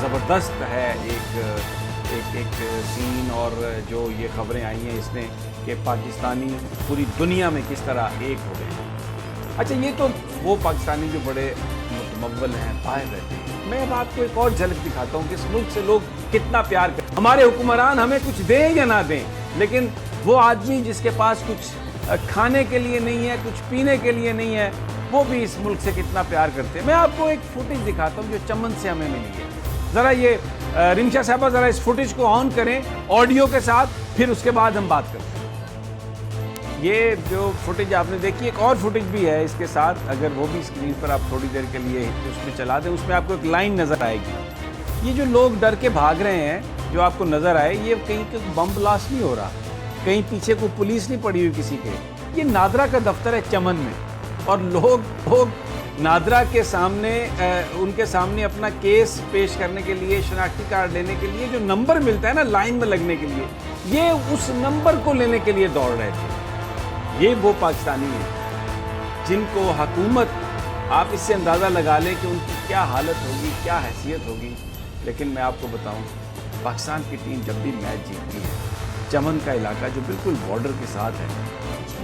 زبردست ہے ایک سین، اور جو یہ خبریں آئی ہیں اس نے کہ پاکستانی پوری دنیا میں کس طرح ایک ہو گئے ہیں۔ اچھا یہ تو وہ پاکستانی جو بڑے متمول ہیں، باہر رہتے ہیں، میں اب آپ کو ایک اور جھلک دکھاتا ہوں کہ اس ملک سے لوگ کتنا پیار کرتے ہیں۔ ہمارے حکمران ہمیں کچھ دیں یا نہ دیں، لیکن وہ آدمی جس کے پاس کچھ کھانے کے لیے نہیں ہے، کچھ پینے کے لیے نہیں ہے، وہ بھی اس ملک سے کتنا پیار کرتے ہیں۔ میں آپ کو ایک فوٹیج دکھاتا ہوں جو چمن سے ہمیں ملی ہے۔ ذرا یہ رمشا صاحبہ ذرا اس فوٹیج کو آن کریں آڈیو کے ساتھ، پھر اس کے بعد ہم بات کرتے ہیں۔ یہ جو فوٹیج آپ نے دیکھی، ایک اور فوٹیج بھی ہے اس کے ساتھ، اگر وہ بھی اسکرین پر آپ تھوڑی دیر کے لیے اس میں چلا دیں، اس میں آپ کو ایک لائن نظر آئے گی۔ یہ جو لوگ ڈر کے بھاگ رہے ہیں جو آپ کو نظر آئے، یہ کہیں بم بلاسٹ نہیں ہو رہا، کہیں پیچھے کو پولیس نہیں پڑی ہوئی کسی کے، یہ نادرا کا دفتر ہے چمن میں، اور لوگ نادرا کے سامنے ان کے سامنے اپنا کیس پیش کرنے کے لیے، شناختی کارڈ لینے کے لیے جو نمبر ملتا ہے نا لائن میں لگنے کے لیے، یہ اس نمبر کو لینے کے لیے دوڑ رہے تھے۔ یہ وہ پاکستانی ہیں جن کو حکومت، آپ اس سے اندازہ لگا لیں کہ ان کی کیا حالت ہوگی، کیا حیثیت ہوگی۔ لیکن میں آپ کو بتاؤں، پاکستان کی ٹیم جب بھی میچ جیتتی ہے، چمن کا علاقہ جو بالکل بارڈر کے ساتھ ہے،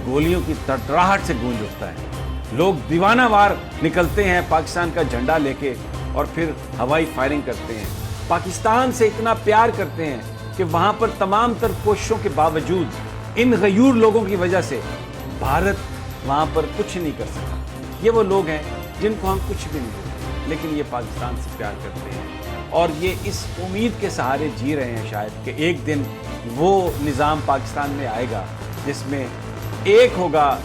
گولیوں کی تڑتڑاہٹ سے گونج اٹھتا ہے، لوگ دیوانہ وار نکلتے ہیں پاکستان کا جھنڈا لے کے اور پھر ہوائی فائرنگ کرتے ہیں، پاکستان سے اتنا پیار کرتے ہیں کہ وہاں پر تمام تر کوششوں کے باوجود ان غیور لوگوں کی وجہ سے بھارت وہاں پر کچھ نہیں کر سکا۔ یہ وہ لوگ ہیں جن کو ہم کچھ بھی نہیں بولتے، لیکن یہ پاکستان سے پیار کرتے ہیں، اور یہ اس امید کے سہارے جی رہے ہیں شاید کہ ایک دن وہ نظام پاکستان میں آئے گا جس میں ایک ہوگا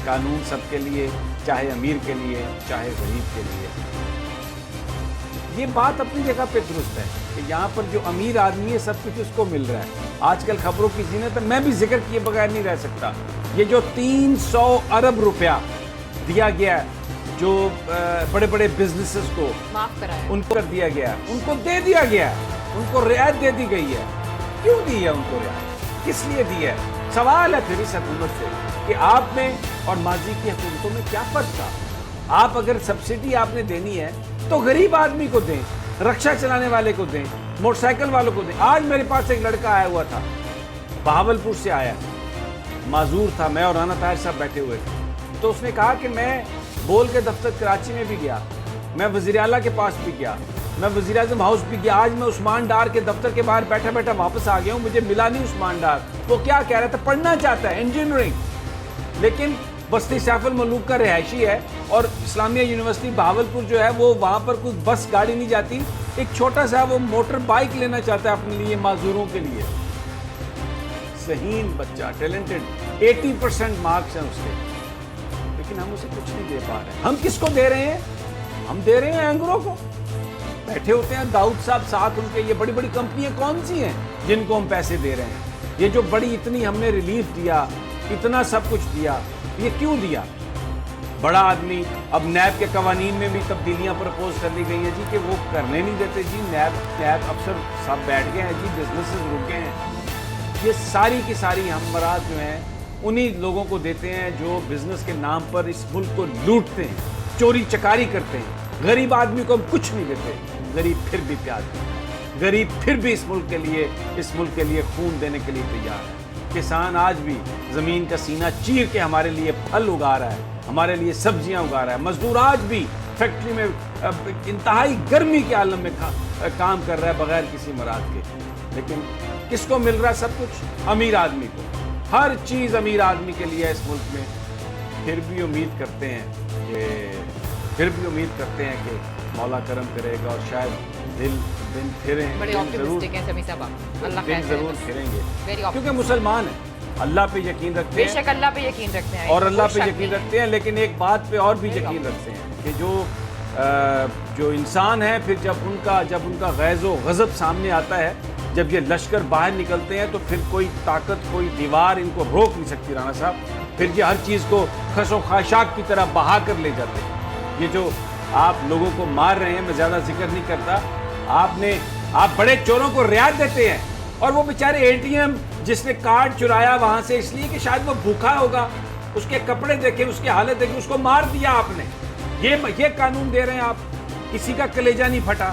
قانون سب کے لیے، چاہے امیر کے لیے چاہے غریب کے لیے۔ یہ بات اپنی جگہ پہ درست ہے کہ یہاں پر جو امیر آدمی ہے سب کچھ اس کو مل رہا ہے۔ آج کل خبروں کی زینت ہے، میں بھی ذکر کیے بغیر نہیں رہ سکتا، یہ جو 300 ارب روپیہ دیا گیا ہے جو بڑے بڑے بزنسز کو معاف کرایا، ان کو کر دیا گیا، ان کو دے دیا گیا، ان کو رعایت دے دی گئی ہے۔ کیوں دی ہے ان کو رعایت؟ کس لیے دی ہے؟ سوال ہے پھر اس حکومت سے کہ آپ میں اور ماضی کی حکومتوں میں کیا فرق تھا؟ آپ اگر سبسڈی آپ نے دینی ہے تو غریب آدمی کو دیں، رکشہ چلانے والے کو دیں، موٹر سائیکل والوں کو دیں۔ آج میرے پاس ایک لڑکا آیا ہوا تھا، بہاولپور سے آیا، معذور تھا، میں اور رانا طاہر صاحب بیٹھے ہوئے تھے، تو اس نے کہا کہ میں بول کے دفتر کراچی میں بھی گیا، میں وزیر اعلیٰ کے پاس بھی گیا، میں وزیر اعظم ہاؤس بھی گیا، آج میں عثمان ڈار کے دفتر کے باہر بیٹھا بیٹھا واپس آ گیا ہوں، مجھے ملا نہیں عثمان ڈار۔ وہ کیا کہہ رہا تھا؟ پڑھنا چاہتا ہے انجینئرنگ، لیکن بستی سیف الملوک کا رہائشی ہے، اور اسلامیہ یونیورسٹی بہاولپور جو ہے وہ وہاں پر کوئی بس گاڑی نہیں جاتی، ایک چھوٹا سا وہ موٹر بائک لینا چاہتا ہے اپنے لیے، معذوروں کے لیے۔ ذہین بچہ، ٹیلنٹڈ، 80% مارکس ہیں اس کے، لیکن ہم اسے کچھ نہیں دے پا رہے ہیں۔ ہم کس کو دے رہے ہیں؟ ہم دے رہے ہیں اینگروں کو۔ بیٹھے ہوتے ہیں داؤد صاحب ساتھ ان کے، یہ بڑی بڑی کمپنیاں کون سی ہیں جن کو ہم پیسے دے رہے ہیں؟ یہ جو بڑی اتنی ہم نے ریلیف دیا، اتنا سب کچھ دیا، یہ کیوں دیا؟ بڑا آدمی، اب نیب کے قوانین میں بھی تبدیلیاں پرپوز کر لی گئی ہیں جی کہ وہ کرنے نہیں دیتے جی، نیب افسر سب بیٹھ گئے ہیں جی، بزنسز رک گئے ہیں۔ یہ ساری کی ساری ہم مراد جو ہیں انہی لوگوں کو دیتے ہیں جو بزنس کے نام پر اس ملک کو لوٹتے ہیں، چوری چکاری کرتے ہیں۔ غریب آدمی کو ہم کچھ نہیں دیتے، غریب پھر بھی پیار کرتا ہے، غریب پھر بھی اس ملک کے لیے خون دینے کے لیے تیار ہے۔ کسان آج بھی زمین کا سینہ چیر کے ہمارے لیے پھل اگا رہا ہے، ہمارے لیے سبزیاں اگا رہا ہے۔ مزدور آج بھی فیکٹری میں انتہائی گرمی کے عالم میں کام کر رہا ہے بغیر کسی مراد کے، لیکن کس کو مل رہا ہے سب کچھ؟ امیر آدمی کو۔ ہر چیز امیر آدمی کے لیے ہے اس ملک میں۔ پھر بھی امید کرتے ہیں کہ مولا کرم کرے گا اور شاید دن پھریں، بڑے آپٹیمسٹک ہیں سمی صاحب، اللہ خیر کرے، ضرور پھریں گے، ویری کیونکہ آپٹیمسٹک، مسلمان ہیں، اللہ پہ یقین رکھتے بے ہیں، شک اللہ پہ یقین رکھتے ہیں اور اللہ پہ کوئی شک یقین نہیں۔ رکھتے ہیں، لیکن ایک بات پہ اور بھی یقین رکھتے ہیں کہ جو انسان ہے پھر جب ان کا غیظ و غضب سامنے آتا ہے، جب یہ لشکر باہر نکلتے ہیں تو پھر کوئی طاقت، کوئی دیوار ان کو روک نہیں سکتی رانا صاحب، پھر یہ ہر چیز کو خس و خاشاک کی طرح بہا کر لے جاتے ہیں۔ یہ جو آپ لوگوں کو مار رہے ہیں، میں زیادہ ذکر نہیں کرتا، آپ بڑے چوروں کو رعایت دیتے ہیں، اور وہ بیچارے اے ٹی ایم جس نے کارڈ چرایا وہاں سے اس لیے کہ شاید وہ بھوکا ہوگا، اس کے کپڑے دیکھیں، اس کی حالت دیکھیں، اس کو مار دیا آپ نے، یہ قانون دے رہے ہیں آپ۔ کسی کا کلیجہ نہیں پھٹا،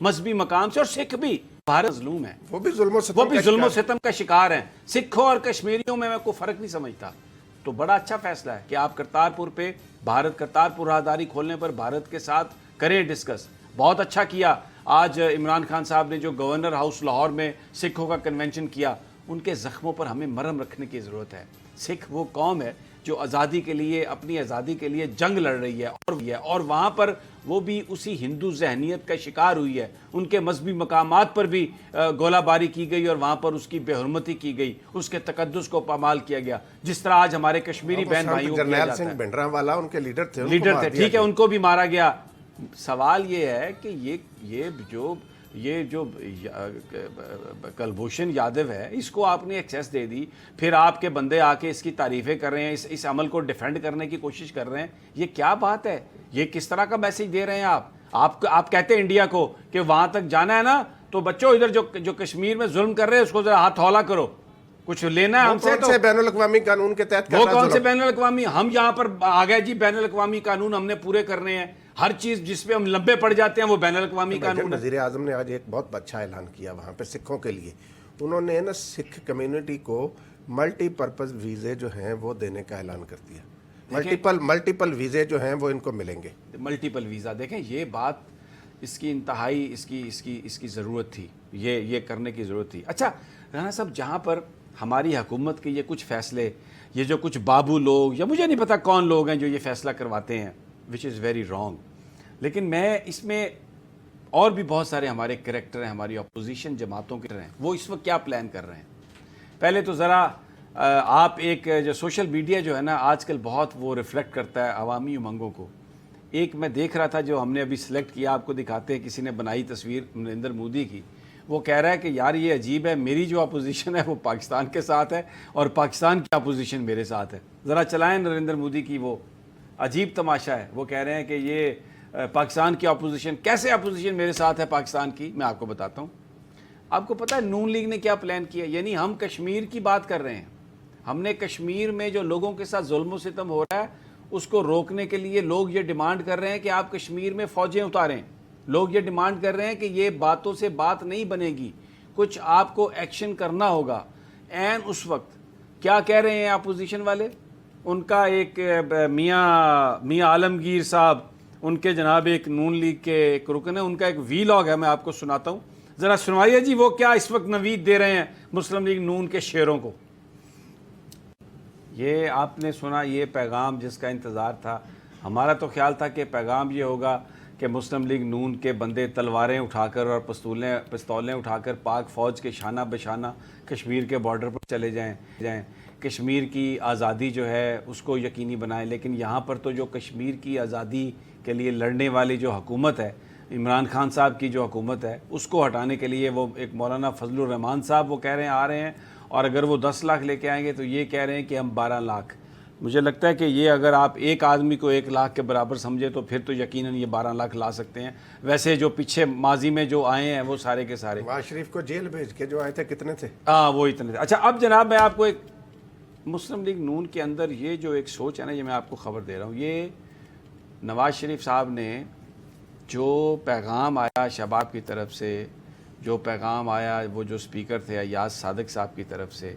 مذہبی مقام سے, اور سکھ بھی بھارت مظلوم ہے, وہ بھی ظلم و ستم وہ بھی کا ظلم و شکار ستم کا شکار ہیں. سکھوں اور کشمیریوں میں کوئی فرق نہیں سمجھتا. تو بڑا اچھا فیصلہ ہے کہ آپ کرتارپور پہ کرتارپور راہداری کھولنے پر بھارت کے ساتھ کریں ڈسکس. بہت اچھا کیا آج عمران خان صاحب نے جو گورنر ہاؤس لاہور میں سکھوں کا کنونشن کیا. ان کے زخموں پر ہمیں مرہم رکھنے کی ضرورت ہے. سکھ وہ قوم ہے جو آزادی کے لیے, اپنی آزادی کے لیے جنگ لڑ رہی ہے, اور وہاں پر وہ بھی اسی ہندو ذہنیت کا شکار ہوئی ہے. ان کے مذہبی مقامات پر بھی گولہ باری کی گئی اور وہاں پر اس کی بے حرمتی کی گئی, اس کے تقدس کو پامال کیا گیا, جس طرح آج ہمارے کشمیری بہن بھائیوں کو کیا جرنیل جاتا سنگھ ہے. بھنڈراوالا ان کے لیڈر تھے, لیڈر تھے, ٹھیک ہے, ان کو بھی مارا گیا. سوال یہ ہے کہ یہ جو کلبھوشن یادو ہے, اس کو آپ نے ایکسیس دے دی, پھر آپ کے بندے آ کے اس کی تعریفیں کر رہے ہیں, اس عمل کو ڈیفینڈ کرنے کی کوشش کر رہے ہیں. یہ کیا بات ہے؟ یہ کس طرح کا میسج دے رہے ہیں آپ کہتے ہیں انڈیا کو کہ وہاں تک جانا ہے نا تو بچوں ادھر جو کشمیر میں ظلم کر رہے ہیں اس کو ذرا ہاتھ ہولا کرو, کچھ لینا ہے ہم سے. کون سے بین الاقوامی قانون کے تحت وہ کون سے بین الاقوامی؟ ہم یہاں پر آ گئے جی, بین الاقوامی قانون ہم نے پورے کرنے ہیں. ہر چیز جس پہ ہم لمبے پڑ جاتے ہیں وہ بین الاقوامی قانون ہے. وزیر اعظم نے آج ایک بہت اچھا اعلان کیا وہاں پہ سکھوں کے لیے. انہوں نے نا سکھ کمیونٹی کو ملٹی پرپز ویزے جو ہیں وہ دینے کا اعلان کر دیا. ملٹیپل ویزے جو ہیں وہ ان کو ملیں گے. ملٹیپل ویزا, دیکھیں یہ بات اس کی انتہائی اس کی ضرورت تھی, یہ کرنے کی ضرورت تھی. اچھا رانا صاحب, جہاں پر ہماری حکومت کے یہ کچھ فیصلے, یہ جو کچھ بابو لوگ یا مجھے نہیں پتا کون لوگ ہیں جو یہ فیصلہ کرواتے ہیں, وچ از ویری رانگ, لیکن میں اس میں اور بھی بہت سارے ہمارے کریکٹر ہیں, ہماری اپوزیشن جماعتوں کے ہیں, وہ اس وقت کیا پلان کر رہے ہیں. پہلے تو ذرا آپ ایک جو سوشل میڈیا جو ہے نا آج کل بہت وہ ریفلیکٹ کرتا ہے عوامی امنگوں کو. ایک میں دیکھ رہا تھا جو ہم نے ابھی سلیکٹ کیا, آپ کو دکھاتے ہیں, کسی نے بنائی تصویر نریندر مودی کی. وہ کہہ رہا ہے کہ یار یہ عجیب ہے, میری جو اپوزیشن ہے وہ پاکستان کے ساتھ ہے اور پاکستان کی اپوزیشن میرے ساتھ ہے. ذرا چلائیں نریندر مودی کی, وہ عجیب تماشا ہے. وہ کہہ رہے ہیں کہ یہ پاکستان کی اپوزیشن, کیسے اپوزیشن میرے ساتھ ہے پاکستان کی. میں آپ کو بتاتا ہوں. آپ کو پتہ ہے نون لیگ نے کیا پلان کیا؟ یعنی ہم کشمیر کی بات کر رہے ہیں, ہم نے کشمیر میں جو لوگوں کے ساتھ ظلم و ستم ہو رہا ہے اس کو روکنے کے لیے لوگ یہ ڈیمانڈ کر رہے ہیں کہ آپ کشمیر میں فوجیں اتاریں. لوگ یہ ڈیمانڈ کر رہے ہیں کہ یہ باتوں سے بات نہیں بنے گی, کچھ آپ کو ایکشن کرنا ہوگا. این اس وقت کیا کہہ رہے ہیں اپوزیشن والے؟ ان کا ایک میاں عالمگیر صاحب, ان کے جناب ایک نون لیگ کے ایک رکن ہے, ان کا ایک وی لاگ ہے, میں آپ کو سناتا ہوں, ذرا سنوائیے جی. وہ کیا اس وقت نوید دے رہے ہیں مسلم لیگ نون کے شیروں کو. یہ آپ نے سنا, یہ پیغام جس کا انتظار تھا. ہمارا تو خیال تھا کہ پیغام یہ ہوگا کہ مسلم لیگ نون کے بندے تلواریں اٹھا کر اور پستولیں اٹھا کر پاک فوج کے شانہ بشانہ کشمیر کے بارڈر پر چلے جائیں, کشمیر کی آزادی جو ہے اس کو یقینی بنائیں. لیکن یہاں پر تو جو کشمیر کی آزادی کے لیے لڑنے والی جو حکومت ہے, عمران خان صاحب کی جو حکومت ہے, اس کو ہٹانے کے لیے وہ ایک مولانا فضل الرحمان صاحب وہ کہہ رہے ہیں آ رہے ہیں, اور اگر وہ 10 لاکھ لے کے آئیں گے تو یہ کہہ رہے ہیں کہ ہم 12 لاکھ. مجھے لگتا ہے کہ یہ اگر آپ ایک آدمی کو 1 لاکھ کے برابر سمجھے تو پھر تو یقیناً یہ 12 لاکھ لا سکتے ہیں. ویسے جو پیچھے ماضی میں جو آئے ہیں وہ سارے کے سارے, نواز شریف کو جیل بھیج کے جو آئے تھے کتنے تھے؟ وہ اتنے تھے. اچھا اب جناب میں آپ کو ایک مسلم لیگ نون کے اندر یہ جو ایک سوچ ہے نا, یہ میں آپ کو خبر دے رہا ہوں. یہ نواز شریف صاحب نے جو پیغام آیا شباب کی طرف سے, جو پیغام آیا وہ جو اسپیکر تھے ایاز صادق صاحب کی طرف سے,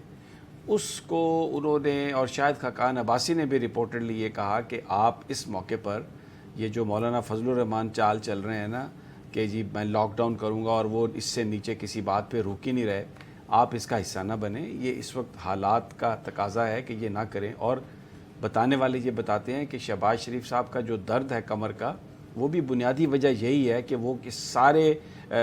اس کو انہوں نے, اور شاید خاقان عباسی نے بھی رپورٹڈلی یہ کہا کہ آپ اس موقع پر یہ جو مولانا فضل الرحمان چال چل رہے ہیں نا کہ جی میں لاک ڈاؤن کروں گا اور وہ اس سے نیچے کسی بات پہ روک ہی نہیں رہے, آپ اس کا حصہ نہ بنیں. یہ اس وقت حالات کا تقاضا ہے کہ یہ نہ کریں. اور بتانے والے یہ بتاتے ہیں کہ شہباز شریف صاحب کا جو درد ہے کمر کا, وہ بھی بنیادی وجہ یہی ہے کہ وہ اس سارے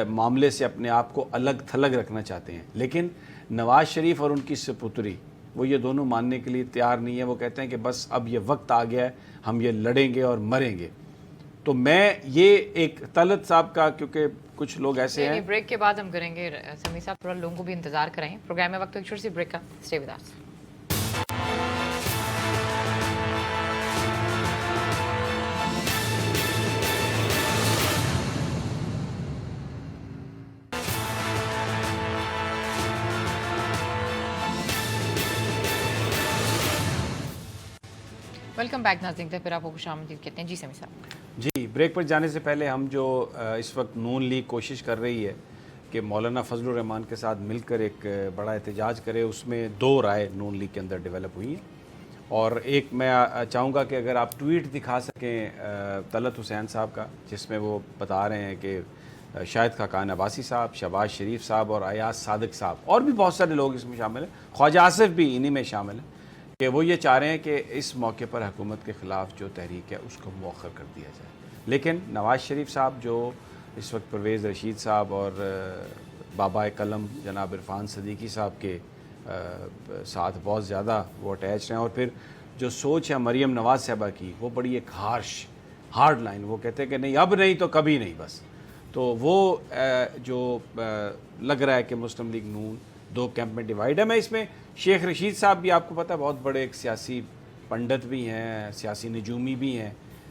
معاملے سے اپنے آپ کو الگ تھلگ رکھنا چاہتے ہیں. لیکن نواز شریف اور ان کی سپوتری وہ یہ دونوں ماننے کے لیے تیار نہیں ہے. وہ کہتے ہیں کہ بس اب یہ وقت آ گیا ہے, ہم یہ لڑیں گے اور مریں گے. تو میں یہ ایک طلعت صاحب کا, کیونکہ کچھ لوگ ایسے ہیں. بریک کے بعد ہم کریں گے سمیع صاحب, تھوڑا لوگوں کو بھی انتظار کریں. پروگرام میں وقت ایک چھوٹی سی بریک کا, stay with us. Welcome back ناظرین, پھر آپ کو خوش آمدید کہتے ہیں. جی سمیع صاحب. جی بریک پر جانے سے پہلے ہم جو اس وقت نون لیگ کوشش کر رہی ہے کہ مولانا فضل الرحمان کے ساتھ مل کر ایک بڑا احتجاج کرے، اس میں 2 رائے نون لیگ کے اندر ڈیولپ ہوئی ہیں، اور ایک میں چاہوں گا کہ اگر آپ ٹویٹ دکھا سکیں طلعت حسین صاحب کا، جس میں وہ بتا رہے ہیں کہ شاہد خاقان عباسی صاحب، شہباز شریف صاحب اور ایاز صادق صاحب اور بھی بہت سارے لوگ اس میں شامل ہیں، خواجہ آصف بھی انہی میں شامل ہیں، کہ وہ یہ چاہ رہے ہیں کہ اس موقع پر حکومت کے خلاف جو تحریک ہے اس کو مؤخر کر دیا جائے۔ لیکن نواز شریف صاحب جو اس وقت پرویز رشید صاحب اور بابا قلم جناب عرفان صدیقی صاحب کے ساتھ بہت زیادہ وہ اٹیچ ہیں، اور پھر جو سوچ ہے مریم نواز صاحبہ کی وہ بڑی ایک ہارڈ لائن، وہ کہتے ہیں کہ نہیں اب نہیں تو کبھی نہیں بس، تو وہ جو لگ رہا ہے کہ مسلم لیگ نون 2 کیمپ میں ڈیوائیڈ ہے۔ میں اس میں شیخ رشید صاحب بھی آپ کو پتہ ہے بہت بڑے ایک سیاسی پنڈت بھی ہیں، سیاسی نجومی بھی ہیں،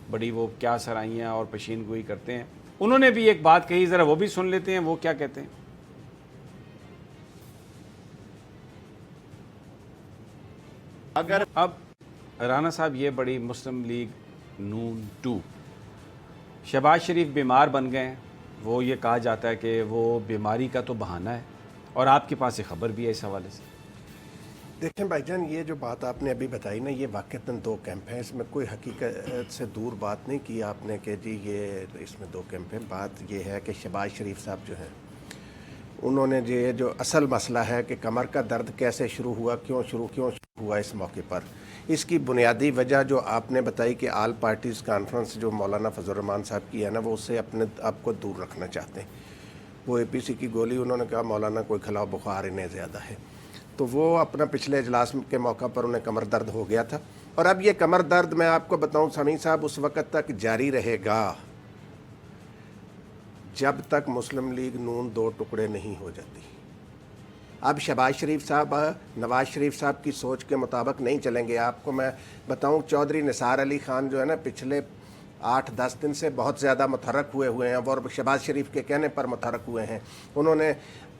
بڑی وہ کیا سرائیاں اور پشین گوئی کرتے ہیں، انہوں نے بھی ایک بات کہی، ذرا وہ بھی سن لیتے ہیں وہ کیا کہتے ہیں۔ اگر اب رانا صاحب یہ بڑی مسلم لیگ نون 2 شہباز شریف بیمار بن گئے ہیں، وہ یہ کہا جاتا ہے کہ وہ بیماری کا تو بہانہ ہے، اور آپ کے پاس ایک خبر بھی ہے اس حوالے سے۔ دیکھیں بھائی جان، یہ جو بات آپ نے ابھی بتائی نا، یہ واقعتاً 2 کیمپ ہیں، اس میں کوئی حقیقت سے دور بات نہیں کی آپ نے کہ جی یہ اس میں 2 کیمپ ہیں۔ بات یہ ہے کہ شہباز شریف صاحب جو ہیں انہوں نے جو اصل مسئلہ ہے کہ کمر کا درد کیسے شروع ہوا، کیوں شروع ہوا اس موقع پر، اس کی بنیادی وجہ جو آپ نے بتائی کہ آل پارٹیز کانفرنس جو مولانا فضل الرحمان صاحب کی ہے نا، وہ اس سے اپنے آپ کو دور رکھنا چاہتے ہیں۔ وہ اے پی سی کی گولی انہوں نے کہا مولانا کوئی کھلا بخار انہیں زیادہ ہے، تو وہ اپنا پچھلے اجلاس کے موقع پر انہیں کمر درد ہو گیا تھا، اور اب یہ کمر درد میں آپ کو بتاؤں سمیع صاحب اس وقت تک جاری رہے گا جب تک مسلم لیگ نون 2 ٹکڑے نہیں ہو جاتی۔ اب شہباز شریف صاحب نواز شریف صاحب کی سوچ کے مطابق نہیں چلیں گے۔ آپ کو میں بتاؤں چودھری نثار علی خان جو ہے نا پچھلے 8-10 دن سے بہت زیادہ متحرک ہوئے ہیں، اور شہباز شریف کے کہنے پر متحرک ہوئے ہیں۔ انہوں نے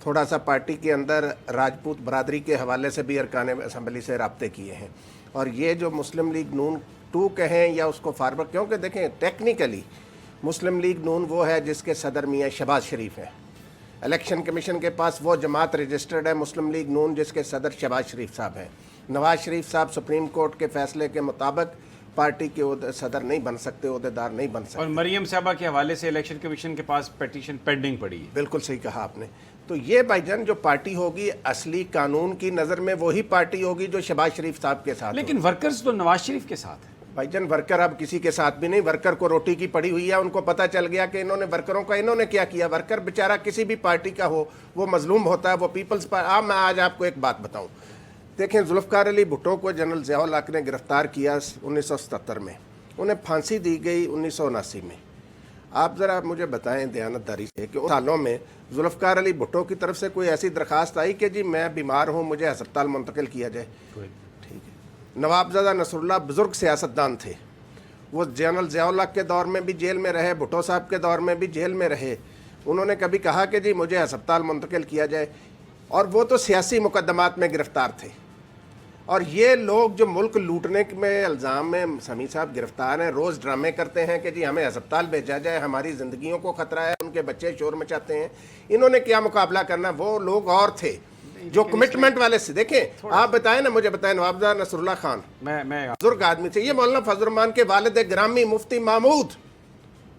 تھوڑا سا پارٹی کے اندر راجپوت برادری کے حوالے سے بھی ارکان اسمبلی سے رابطے کیے ہیں، اور یہ جو مسلم لیگ نون 2 کہیں یا اس کو فارورڈ، کیونکہ دیکھیں ٹیکنیکلی مسلم لیگ نون وہ ہے جس کے صدر میاں شہباز شریف ہیں، الیکشن کمیشن کے پاس وہ جماعت رجسٹرڈ ہے مسلم لیگ نون جس کے صدر شہباز شریف صاحب ہیں۔ نواز شریف صاحب سپریم کورٹ کے فیصلے کے مطابق پارٹی کے صدر نہیں بن سکتے، عہدیدار نہیں بن سکتے، اور مریم صاحبہ کے حوالے سے الیکشن کمیشن کے پاس پیٹیشن پینڈنگ پڑی ہے۔ بالکل صحیح کہا آپ نے۔ تو یہ بھائی جان جو پارٹی ہوگی اصلی قانون کی نظر میں وہی پارٹی ہوگی جو شہباز شریف صاحب کے ساتھ لیکن ورکرز تو نواز شریف کے ساتھ ہیں۔ بھائی جان ورکر اب کسی کے ساتھ بھی نہیں، ورکر کو روٹی کی پڑی ہوئی ہے، ان کو پتہ چل گیا کہ انہوں نے ورکروں کا انہوں نے کیا کیا۔ ورکر بیچارہ کسی بھی پارٹی کا ہو وہ مظلوم ہوتا ہے، وہ پیپلز پر۔ میں آج آپ کو ایک بات بتاؤں، دیکھیں ذوالفقار علی بھٹو کو جنرل ضیاء الحق نے گرفتار کیا 1977 میں، انہیں پھانسی دی گئی 1979 میں۔ آپ ذرا مجھے بتائیں دیانتداری سے کہ ان سالوں میں ذوالفقار علی بھٹو کی طرف سے کوئی ایسی درخواست آئی کہ جی میں بیمار ہوں مجھے ہسپتال منتقل کیا جائے؟ ٹھیک ہے۔ نوابزادہ نصر اللہ بزرگ سیاستدان تھے، وہ جنرل ضیاء الحق کے دور میں بھی جیل میں رہے، بھٹو صاحب کے دور میں بھی جیل میں رہے، انہوں نے کبھی کہا کہ جی مجھے ہسپتال منتقل کیا جائے؟ اور وہ تو سیاسی مقدمات میں گرفتار تھے، اور یہ لوگ جو ملک لوٹنے میں الزام میں سمیع صاحب گرفتار ہیں، روز ڈرامے کرتے ہیں کہ جی ہمیں ہسپتال بھیجا جائے، ہماری زندگیوں کو خطرہ ہے، ان کے بچے شور مچاتے ہیں۔ انہوں نے کیا مقابلہ کرنا؟ وہ لوگ اور تھے جو کمٹمنٹ والے سے۔ دیکھیں آپ بتائیں نا، مجھے بتائیں نوابزادہ نصر اللہ خان میں بزرگ آدمی تھے، یہ مولانا فضل الرحمان کے والد گرامی مفتی محمود،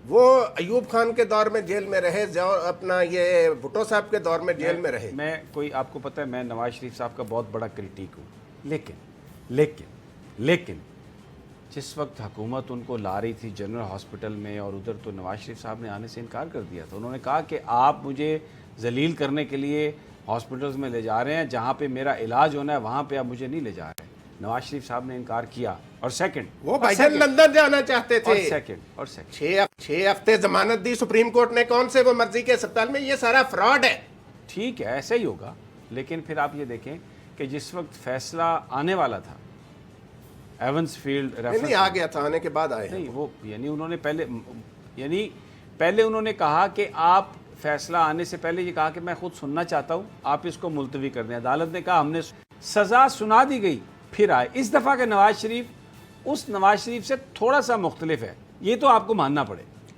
وہ ایوب خان کے دور میں جیل میں رہے، اپنا یہ بھٹو صاحب کے دور میں جیل میں رہے۔ میں کوئی آپ کو پتہ ہے میں نواز شریف صاحب کا بہت بڑا کرٹیک ہوں، لیکن جس وقت حکومت ان کو لا رہی تھی جنرل ہاسپٹل میں، اور ادھر تو نواز شریف صاحب نے آنے سے انکار کر دیا تھا۔ انہوں نے کہا کہ آپ مجھے ذلیل کرنے کے لیے ہاسپٹلز میں لے جا رہے ہیں، جہاں پہ میرا علاج ہونا ہے وہاں پہ آپ مجھے نہیں لے جا رہے۔ نواز شریف صاحب نے انکار کیا، اور سیکنڈ وہ بھائی جان لندن جانا چاہتے تھے، اور سیکنڈ 6 ہفتے ضمانت دی سپریم کورٹ نے، کون سے وہ مرضی کے اسپتال میں؟ یہ سارا فراڈ ہے۔ ٹھیک ہے ایسا ہی ہوگا، لیکن پھر آپ یہ دیکھیں کہ جس وقت فیصلہ آنے والا تھا ایونز فیلڈ نہیں آ گیا تھا، آنے کے بعد آئے نہیں، وہ یعنی انہوں نے پہلے انہوں نے کہا کہ آپ فیصلہ آنے سے پہلے یہ کہا کہ میں خود سننا چاہتا ہوں، آپ اس کو ملتوی کر دیں۔ عدالت نے کہا ہم نے سزا سنا دی گئی، پھر آئے۔ اس دفعہ کے نواز شریف اس نواز شریف سے تھوڑا سا مختلف ہے، یہ تو آپ کو ماننا پڑے۔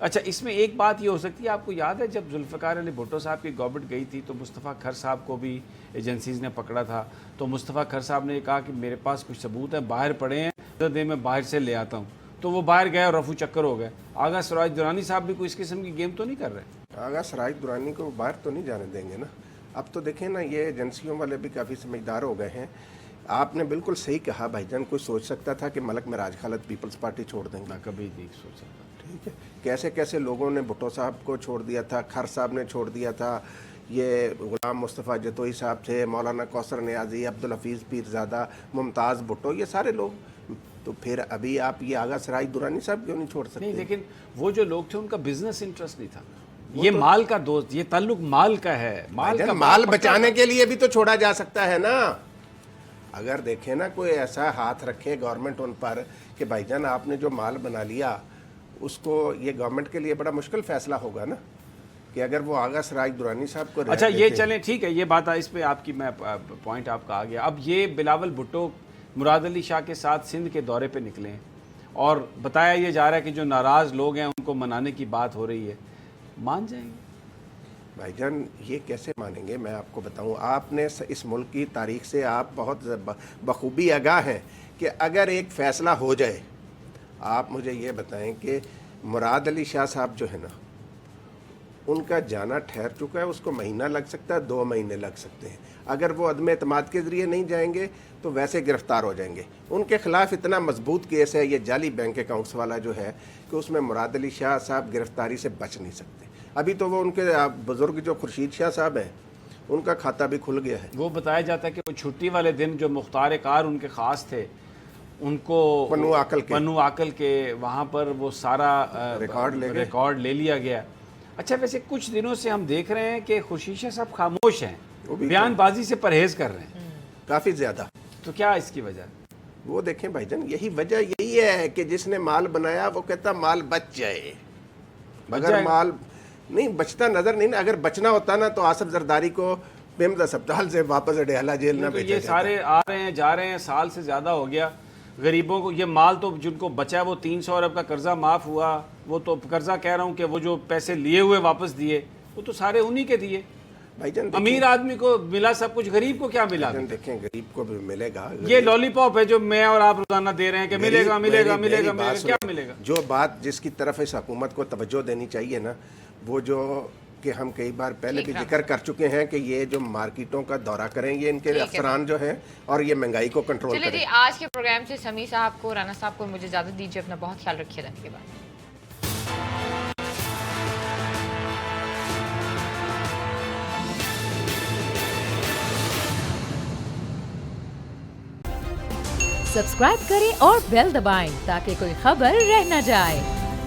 اچھا اس میں ایک بات یہ ہو سکتی ہے، آپ کو یاد ہے جب ذوالفقار علی بھٹو صاحب کی گورنمنٹ گئی تھی تو مصطفیٰ کھر صاحب کو بھی ایجنسیز نے پکڑا تھا، تو مصطفیٰ کھر صاحب نے کہا کہ میرے پاس کچھ ثبوت ہیں، باہر پڑے ہیں، دے میں باہر سے لے آتا ہوں، تو وہ باہر گئے اور رفو چکر ہو گئے۔ آغا سراج درانی صاحب بھی کوئی اس قسم کی گیم تو نہیں کر رہے؟ آغا سراج درانی کو باہر تو نہیں جانے دیں گے نا۔ اب تو دیکھیں نا، یہ ایجنسیوں والے بھی کافی سمجھدار ہو گئے ہیں۔ آپ نے بالکل صحیح کہا بھائی جان، کوئی سوچ سکتا تھا کہ ملک معراج خالد پیپلز پارٹی چھوڑ دیں گے؟ میں کبھی نہیں سوچ سکتا۔ ٹھیک ہے، کیسے کیسے لوگوں نے بھٹو صاحب کو چھوڑ دیا تھا، کھر صاحب نے چھوڑ دیا تھا، یہ غلام مصطفیٰ جتوئی صاحب تھے، مولانا کوثر نیازی، عبدالحفیظ پیرزادہ، ممتاز بھٹو، یہ سارے لوگ۔ تو پھر ابھی آپ یہ آغا سراج درانی صاحب کیوں نہیں چھوڑ سکتے؟ نہیں، لیکن وہ جو لوگ تھے ان کا بزنس انٹرسٹ نہیں تھا، یہ مال کا دوست، یہ تعلق مال کا ہے، مال بچانے کے لیے بھی تو چھوڑا جا سکتا ہے نا۔ اگر دیکھیں نا، کوئی ایسا ہاتھ رکھے گورنمنٹ ان پر کہ بھائی جان آپ نے جو مال بنا لیا، اس کو یہ گورنمنٹ کے لیے بڑا مشکل فیصلہ ہوگا نا کہ اگر وہ آغا سراج درانی صاحب کو اچھا یہ چلیں ٹھیک ہے، یہ بات اس پہ آپ کی میں پوائنٹ آپ کا آ گیا۔ اب یہ بلاول بھٹو مراد علی شاہ کے ساتھ سندھ کے دورے پہ نکلے ہیں اور بتایا یہ جا رہا ہے کہ جو ناراض لوگ ہیں ان کو منانے کی بات ہو رہی ہے، مان جائیں گے؟ بھائی جان یہ کیسے مانیں گے؟ میں آپ کو بتاؤں، آپ نے اس ملک کی تاریخ سے آپ بہت بخوبی آگاہ ہیں کہ اگر ایک فیصلہ ہو جائے، آپ مجھے یہ بتائیں کہ مراد علی شاہ صاحب جو ہے نا، ان کا جانا ٹھہر چکا ہے، اس کو مہینہ لگ سکتا ہے، 2 مہینے لگ سکتے ہیں۔ اگر وہ عدم اعتماد کے ذریعے نہیں جائیں گے تو ویسے گرفتار ہو جائیں گے۔ ان کے خلاف اتنا مضبوط کیس ہے یہ جعلی بینک اکاؤنٹس والا جو ہے کہ اس میں مراد علی شاہ صاحب گرفتاری سے بچ نہیں سکتے۔ ابھی تو وہ ان کے بزرگ جو خورشید شاہ صاحب ہیں، ان کا کھاتہ بھی کھل گیا ہے۔ وہ بتایا جاتا ہے کہ وہ چھٹی والے دن جو مختار کار ان کے خاص تھے، ان کو پنو عاقل کے وہاں پر وہ سارا ریکارڈ لے لیا گیا۔ اچھا ویسے کچھ دنوں سے ہم دیکھ رہے ہیں کہ خورشید شاہ صاحب خاموش ہیں، بیان بازی سے پرہیز کر رہے ہیں کافی زیادہ۔ تو کیا اس کی وجہ؟ وہ دیکھیں بھائی جان، یہی وجہ یہی ہے کہ جس نے مال بنایا وہ کہتا مال بچ جائے، مگر مال نہیں بچتا نظر نہیں نا۔ اگر بچنا ہوتا نا تو آصف زرداری کو پیمز اسپتال سے واپس اڈیالہ جیل نہ بھیجا یہ جاتا۔ سارے آ رہے ہیں جا رہے ہیں، سال سے زیادہ ہو گیا، غریبوں کو یہ مال تو جن کو بچا وہ 300 ارب کا قرضہ معاف ہوا، وہ تو قرضہ کہہ رہا ہوں کہ وہ جو پیسے لیے ہوئے واپس دیے وہ تو سارے انہی کے دیے۔ بھائی جان امیر آدمی کو ملا سب کچھ، غریب کو کیا ملا؟ دیکھیں غریب کو بھی ملے گا، یہ لالی پاپ ہے جو میں اور آپ روزانہ دے رہے ہیں کہ ملے گا ملے گا ملے گا، کیا ملے گا؟ جو بات جس کی طرف اس حکومت کو توجہ دینی چاہیے نا، وہ جو کہ ہم کئی بار پہلے بھی ذکر کر چکے ہیں کہ یہ جو مارکیٹوں کا دورہ کریں، یہ ان کے افسران جو ہیں، اور یہ مہنگائی کو کنٹرول کریں۔ چلیے جی، آج کے پروگرام سے سمیع صاحب کو، رانا صاحب کو مجھے اجازت دیجیے، اپنا بہت خیال رکھیے گا کے بعد۔ سبسکرائب کریں اور بیل دبائیں تاکہ کوئی خبر رہ نہ جائے۔